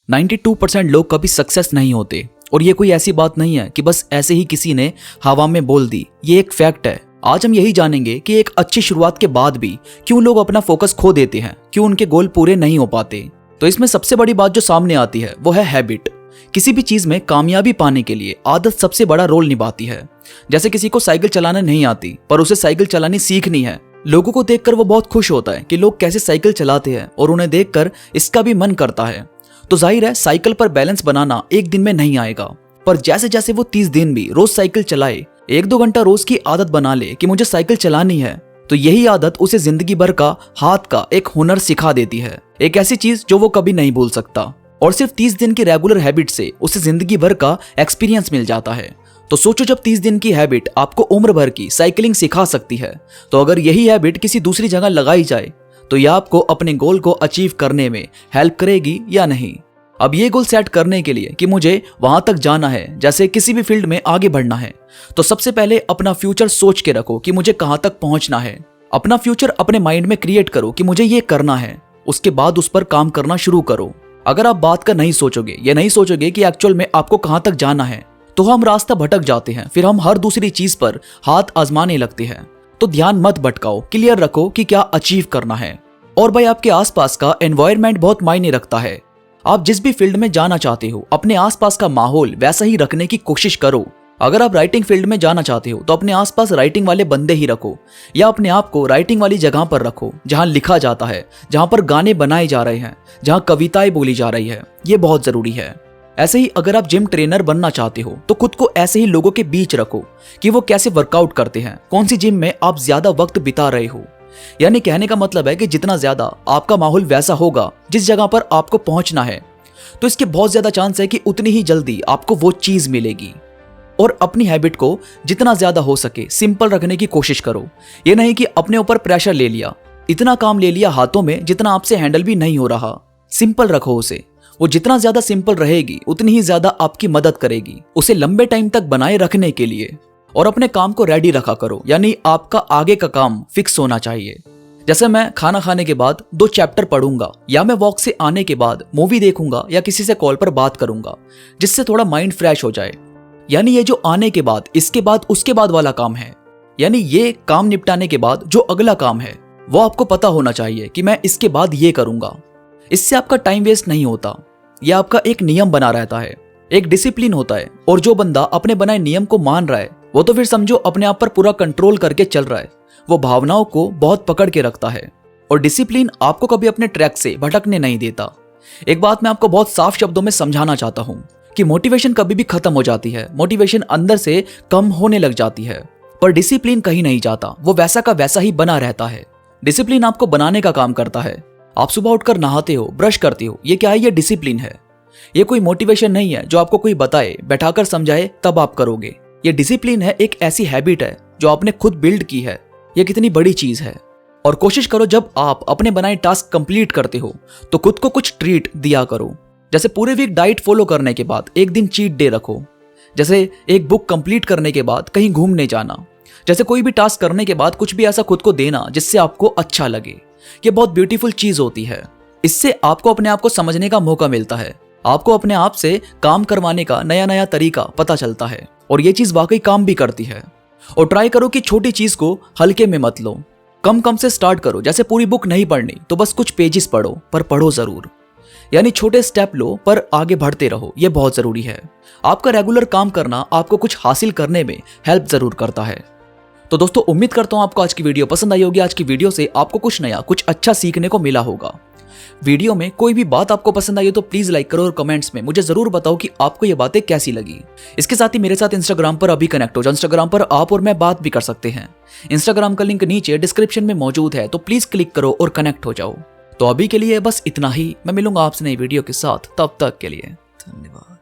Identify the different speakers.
Speaker 1: 92% लोग कभी सक्सेस नहीं होते और ये कोई ऐसी बात नहीं है कि बस ऐसे ही किसी ने हवा में बोल दी। ये एक फैक्ट है। आज हम यही जानेंगे कि एक अच्छी शुरुआत के बाद भी क्यों लोग अपना फोकस खो देते हैं, क्यों उनके गोल पूरे नहीं हो पाते। तो इसमें सबसे बड़ी बात जो सामने आती है वो है हैबिट। किसी भी चीज में कामयाबी पाने के लिए आदत सबसे बड़ा रोल निभाती है। जैसे किसी को साइकिल चलाना नहीं आती पर उसे साइकिल चलानी सीखनी है। लोगों को देखकर वो बहुत खुश होता है कि लोग कैसे साइकिल चलाते हैं और उन्हें देखकर इसका भी मन करता है। तो जाहिर है साइकिल पर बैलेंस बनाना एक दिन में नहीं आएगा, पर जैसे जैसे वो 30 दिन भी रोज साइकिल चलाए, 1-2 घंटा रोज की आदत बना ले कि मुझे साइकिल चलानी है, तो यही आदत उसे जिंदगी भर का हाथ का एक हुनर सिखा देती है। एक ऐसी चीज जो वो कभी नहीं भूल सकता। और सिर्फ 30 दिन की रेगुलर हैबिट से उसे जिंदगी भर का एक्सपीरियंस मिल जाता है। तो सोचो, जब 30 दिन की हैबिट आपको उम्र भर की साइकिलिंग सिखा सकती है, तो अगर यही हैबिट किसी दूसरी जगह लगाई जाए तो यह आपको अपने गोल को अचीव करने में हेल्प करेगी या नहीं। अब ये गोल सेट करने के लिए कि मुझे वहां तक जाना है, जैसे किसी भी फील्ड में आगे बढ़ना है, तो सबसे पहले अपना फ्यूचर सोच के रखो कि मुझे कहां तक पहुंचना है। अपना फ्यूचर अपने माइंड में क्रिएट करो कि मुझे ये करना है। उसके बाद उस पर काम करना शुरू करो। अगर आप बात का नहीं सोचोगे, ये नहीं सोचोगे कि एक्चुअल में आपको कहां तक जाना है, तो हम रास्ता भटक जाते हैं। फिर हम हर दूसरी चीज पर हाथ आजमाने लगते हैं। तो ध्यान मत भटकाओ, क्लियर रखो कि क्या अचीव करना है। और भाई, आपके आसपास का एनवायरनमेंट बहुत मायने रखता है। आप जिस भी फील्ड में जाना चाहते हो, अपने आसपास का माहौल वैसा ही रखने की कोशिश करो। अगर आप राइटिंग फील्ड में जाना चाहते हो तो अपने आसपास राइटिंग वाले बंदे ही रखो, या अपने आप को राइटिंग वाली जगह पर रखो जहां लिखा जाता है, जहां पर गाने बनाए जा रहे हैं, जहां कविताएं बोली जा रही है। ये बहुत जरूरी है। ऐसे ही अगर आप जिम ट्रेनर बनना चाहते हो तो खुद को ऐसे ही लोगों के बीच रखो कि वो कैसे वर्कआउट करते हैं, कौन सी जिम में आप ज्यादा वक्त बिता रहे हो। यानी कहने का मतलब है कि जितना ज्यादा आपका माहौल वैसा होगा जिस जगह पर आपको पहुंचना है, तो इसके बहुत ज्यादा चांस है कि उतनी ही जल्दी आपको वो चीज मिलेगी। और अपनी हैबिट को जितना ज्यादा हो सके सिंपल रखने की कोशिश करो। ये नहीं कि अपने ऊपर प्रेशर ले लिया, इतना काम ले लिया हाथों में जितना आपसे हैंडल भी नहीं हो रहा। सिंपल रखो उसे। वो जितना ज्यादा सिंपल रहेगी उतनी ही ज्यादा आपकी मदद करेगी उसे लंबे टाइम तक बनाए रखने के लिए। और अपने काम को रेडी रखा करो, यानी आपका आगे का काम फिक्स होना चाहिए। जैसे मैं खाना खाने के बाद 2 चैप्टर पढ़ूंगा, या मैं वॉक से आने के बाद मूवी देखूंगा, या किसी से कॉल पर बात करूंगा जिससे थोड़ा माइंड फ्रेश हो जाए। यानी ये जो आने के बाद, इसके बाद, उसके बाद वाला काम है, यानी ये काम निपटाने के बाद जो अगला काम है वो आपको पता होना चाहिए कि मैं इसके बाद ये करूंगा। इससे आपका टाइम वेस्ट नहीं होता। यह आपका एक नियम बना रहता है, एक डिसिप्लिन होता है। और जो बंदा अपने बनाए नियम को मान रहा है वो तो फिर समझो अपने आप पर पूरा कंट्रोल करके चल रहा है। वो भावनाओं को बहुत पकड़ के रखता है और डिसिप्लिन आपको कभी अपने ट्रैक से भटकने नहीं देता। एक बात मैं आपको बहुत साफ शब्दों में समझाना चाहता हूं कि मोटिवेशन कभी भी खत्म हो जाती है, मोटिवेशन अंदर से कम होने लग जाती है, पर डिसिप्लिन कहीं नहीं जाता। वो वैसा का वैसा ही बना रहता है। डिसिप्लिन आपको बनाने का काम करता है। आप सुबह उठकर नहाते हो, ब्रश करते हो, ये क्या है? ये डिसिप्लिन है। ये कोई मोटिवेशन नहीं है जो आपको कोई बताए, बैठाकर समझाए तब आप करोगे। ये डिसिप्लिन है, एक ऐसी हैबिट है जो आपने खुद बिल्ड की है। ये कितनी बड़ी चीज है। और कोशिश करो जब आप अपने बनाए टास्क कंप्लीट करते हो तो खुद को कुछ ट्रीट दिया करो। जैसे पूरे वीक डाइट फॉलो करने के बाद एक दिन चीट डे रखो। जैसे एक बुक कंप्लीट करने के बाद कहीं घूमने जाना। जैसे कोई भी टास्क करने के बाद कुछ भी ऐसा खुद को देना जिससे आपको अच्छा लगे। ये बहुत ब्यूटीफुल चीज होती है। इससे आपको अपने आप को समझने का मौका मिलता है। आपको अपने आप से काम करवाने का नया नया तरीका पता चलता है और ये चीज वाकई काम भी करती है। और ट्राई करो कि छोटी चीज को हल्के में मत लो। कम कम से स्टार्ट करो। जैसे पूरी बुक नहीं पढ़नी तो बस कुछ पेजेस पढ़ो, पर पढ़ो जरूर। यानी छोटे स्टेप लो पर आगे बढ़ते रहो। यह बहुत जरूरी है। आपका रेगुलर काम करना आपको कुछ हासिल करने में हेल्प जरूर करता है। तो दोस्तों, उम्मीद करता हूं आपको आज की वीडियो पसंद आई होगी। आज की वीडियो से आपको कुछ नया, कुछ अच्छा सीखने को मिला होगा। वीडियो में कोई भी बात आपको पसंद आई हो तो प्लीज लाइक करो और कमेंट्स में मुझे जरूर बताओ कि आपको ये बातें कैसी लगी। इसके साथ ही मेरे साथ इंस्टाग्राम पर अभी कनेक्ट हो जाओ। इंस्टाग्राम पर आप और मैं बात भी कर सकते हैं। इंस्टाग्राम का लिंक नीचे डिस्क्रिप्शन में मौजूद है, तो प्लीज क्लिक करो और कनेक्ट हो जाओ। तो अभी के लिए बस इतना ही। मैं मिलूंगा आपसे नई वीडियो के साथ। तब तक के लिए धन्यवाद।